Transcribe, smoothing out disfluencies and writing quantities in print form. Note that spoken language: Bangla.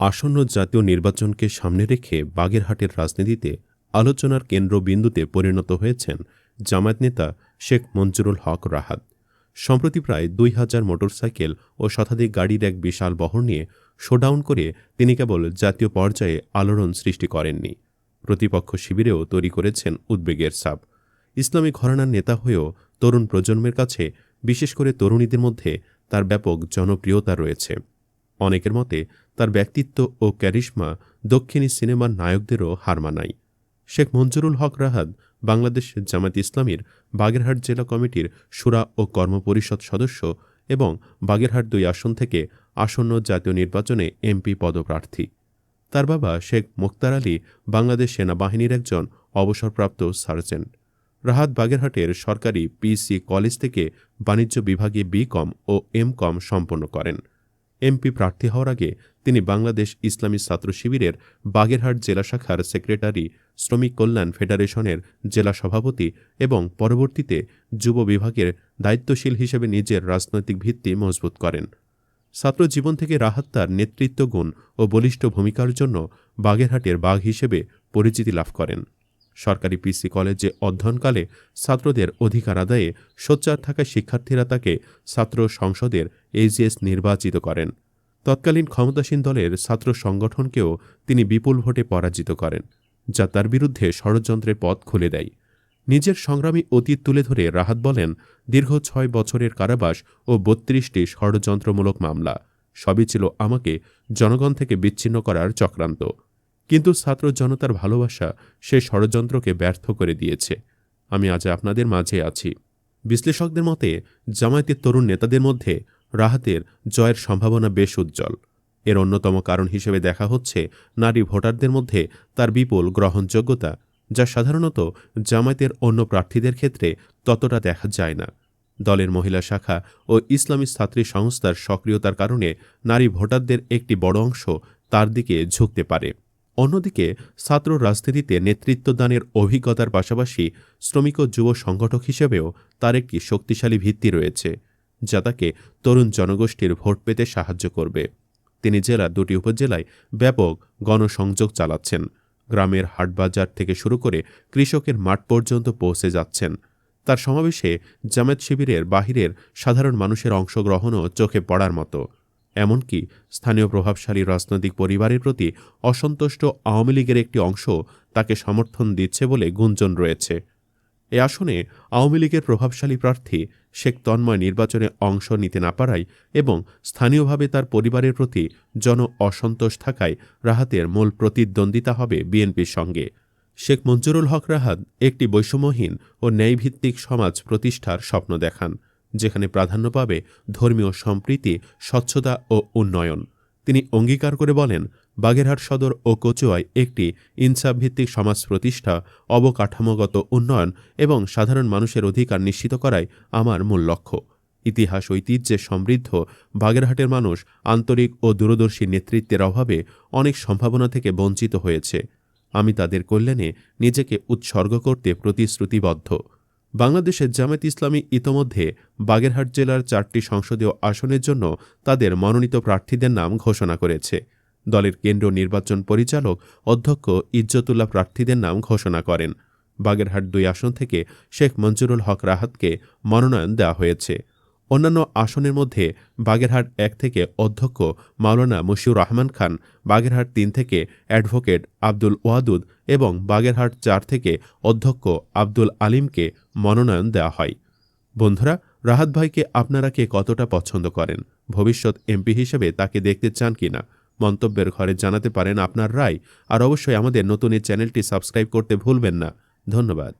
আসন্ন জাতীয় নির্বাচনকে সামনে রেখে বাগেরহাটের রাজনীতিতে আলোচনার কেন্দ্রবিন্দুতে পরিণত হয়েছেন জামায়াত নেতা শেখ মঞ্জুরুল হক রাহাত। সম্প্রতি প্রায় ২,০০০ মোটরসাইকেল ও শতাধিক গাড়ির এক বিশাল বহর নিয়ে শোডাউন করে তিনি কেবল জাতীয় পর্যায়ে আলোড়ন সৃষ্টি করেননি, প্রতিপক্ষ শিবিরেও তৈরি করেছেন উদ্বেগের ছাপ। ইসলামী ঘরানার নেতা হয়েও তরুণ প্রজন্মের কাছে, বিশেষ করে তরুণীদের মধ্যে তার ব্যাপক জনপ্রিয়তা রয়েছে। অনেকের মতে তার ব্যক্তিত্ব ও ক্যারিশমা দক্ষিণী সিনেমার নায়কদেরও হার মানায়। শেখ মঞ্জুরুল হক রাহাত বাংলাদেশ জামায়াত ইসলামীর বাগেরহাট জেলা কমিটির শুরা ও কর্মপরিষদ সদস্য এবং বাগেরহাট ২ আসন থেকে আসন্ন জাতীয় নির্বাচনে এমপি পদপ্রার্থী। তার বাবা শেখ মোক্তার আলী বাংলাদেশ সেনাবাহিনীর একজন অবসরপ্রাপ্ত সার্জেন্ট। রাহাত বাগেরহাটের সরকারি পিসি কলেজ থেকে বাণিজ্য বিভাগে বিকম ও এমকম সম্পন্ন করেন। এমপি প্রার্থী হওয়ার আগে তিনি বাংলাদেশ ইসলামী ছাত্র শিবিরের বাগেরহাট জেলা শাখার সেক্রেটারি, শ্রমিক কল্যাণ ফেডারেশনের জেলা সভাপতি এবং পরবর্তীতে যুব বিভাগের দায়িত্বশীল হিসেবে নিজের রাজনৈতিক ভিত্তি মজবুত করেন। ছাত্র জীবন থেকে রাহাত তার নেতৃত্ব গুণ ও বলিষ্ঠ ভূমিকার জন্য বাগেরহাটের বাঘ হিসেবে পরিচিতি লাভ করেন। সরকারি পিসি কলেজে অধ্যয়নকালে ছাত্রদের অধিকার আদায়ে সোচ্চার থাকা শিক্ষার্থীরা তাকে ছাত্র সংসদের এজিএস নির্বাচিত করেন। তৎকালীন ক্ষমতাসীন দলের ছাত্র সংগঠনকেও তিনি বিপুল ভোটে পরাজিত করেন, যা তার বিরুদ্ধে ষড়যন্ত্রের পথ খুলে দেয়। নিজের সংগ্রামী অতীত তুলে ধরে রাহাত বলেন, দীর্ঘ ৬ বছরের কারাবাস ও ৩২টি ষড়যন্ত্রমূলক মামলা সবই ছিল আমাকে জনগণ থেকে বিচ্ছিন্ন করার চক্রান্ত। কিন্তু ছাত্র জনতার ভালোবাসা সে ষড়যন্ত্রকে ব্যর্থ করে দিয়েছে। আমি আজ আপনাদের মাঝে আছি। বিশ্লেষকদের মতে জামায়াতের তরুণ নেতাদের মধ্যে রাহাতের জয়ের সম্ভাবনা বেশ উজ্জ্বল। এর অন্যতম কারণ হিসেবে দেখা হচ্ছে নারী ভোটারদের মধ্যে তার বিপুল গ্রহণযোগ্যতা, যা সাধারণত জামায়াতের অন্য প্রার্থীদের ক্ষেত্রে ততটা দেখা যায় না। দলের মহিলা শাখা ও ইসলামী ছাত্রী সংস্থার সক্রিয়তার কারণে নারী ভোটারদের একটি বড় অংশ তার দিকে ঝুঁকতে পারে। অন্যদিকে ছাত্র রাজনীতিতে নেতৃত্বদানের অভিজ্ঞতার পাশাপাশি শ্রমিক ও যুব সংগঠক হিসেবেও তার একটি শক্তিশালী ভিত্তি রয়েছে, যা তাকে তরুণ জনগোষ্ঠীর ভোট পেতে সাহায্য করবে। তিনি জেলার ২টি উপজেলায় ব্যাপক গণসংযোগ চালাচ্ছেন। গ্রামের হাটবাজার থেকে শুরু করে কৃষকের মাঠ পর্যন্ত পৌঁছে যাচ্ছেন। তার সমাবেশে জামায়াত শিবিরের বাহিরের সাধারণ মানুষের অংশগ্রহণও চোখে পড়ার মতো। এমনকি স্থানীয় প্রভাবশালী রাজনৈতিক পরিবারের প্রতি অসন্তুষ্ট আওয়ামী লীগের একটি অংশ তাকে সমর্থন দিচ্ছে বলে গুঞ্জন রয়েছে। এ আসনে আওয়ামী লীগের প্রভাবশালী প্রার্থী শেখ তন্ময় নির্বাচনে অংশ নিতে না পারায় এবং স্থানীয়ভাবে তার পরিবারের প্রতি জন অসন্তোষ থাকায় রাহাতের মূল প্রতিদ্বন্দ্বিতা হবে বিএনপির সঙ্গে। শেখ মঞ্জুরুল হক রাহাত একটি বৈষম্যহীন ও ন্যায়ভিত্তিক সমাজ প্রতিষ্ঠার স্বপ্ন দেখান, যেখানে প্রাধান্য পাবে ধর্মীয় সম্প্রীতি, স্বচ্ছতা ও উন্নয়ন। তিনি অঙ্গীকার করে বলেন, বাগেরহাট সদর ও কচুয়ায় একটি ইনসাফভিত্তিক সমাজ প্রতিষ্ঠা, অবকাঠামোগত উন্নয়ন এবং সাধারণ মানুষের অধিকার নিশ্চিত করাই আমার মূল লক্ষ্য। ইতিহাস ঐতিহ্যে সমৃদ্ধ বাগেরহাটের মানুষ আন্তরিক ও দূরদর্শী নেতৃত্বের অভাবে অনেক সম্ভাবনা থেকে বঞ্চিত হয়েছে। আমি তাদের কল্যাণে নিজেকে উৎসর্গ করতে প্রতিশ্রুতিবদ্ধ। বাংলাদেশের জামায়াত ইসলামী ইতোমধ্যে বাগেরহাট জেলার ৪টি সংসদীয় আসনের জন্য তাদের মনোনীত প্রার্থীদের নাম ঘোষণা করেছে। দলের কেন্দ্রীয় নির্বাচন পরিচালক অধ্যক্ষ ইজ্জতুল্লাহ প্রার্থীদের নাম ঘোষণা করেন। বাগেরহাট ২ আসন থেকে শেখ মঞ্জুরুল হক রাহাতকে মনোনয়ন দেওয়া হয়েছে। অন্যান্য আসনের মধ্যে বাগেরহাট ১ থেকে অধ্যক্ষ মাওলানা মশিউর রহমান খান, বাগেরহাট ৩ থেকে অ্যাডভোকেট আব্দুল ওয়াদুদ এবং বাগেরহাট ৪ থেকে অধ্যক্ষ আব্দুল আলিমকে মনোনয়ন দেওয়া হয়। বন্ধুরা, রাহাত ভাইকে আপনারা কে কতটা পছন্দ করেন? ভবিষ্যৎ এমপি হিসেবে তাকে দেখতে চান কিনা? মন্তব্যের ঘরে জানাতে পারেন আপনার রায়। আর অবশ্যই আমাদের নতুন এই চ্যানেলটি সাবস্ক্রাইব করতে ভুলবেন না। ধন্যবাদ।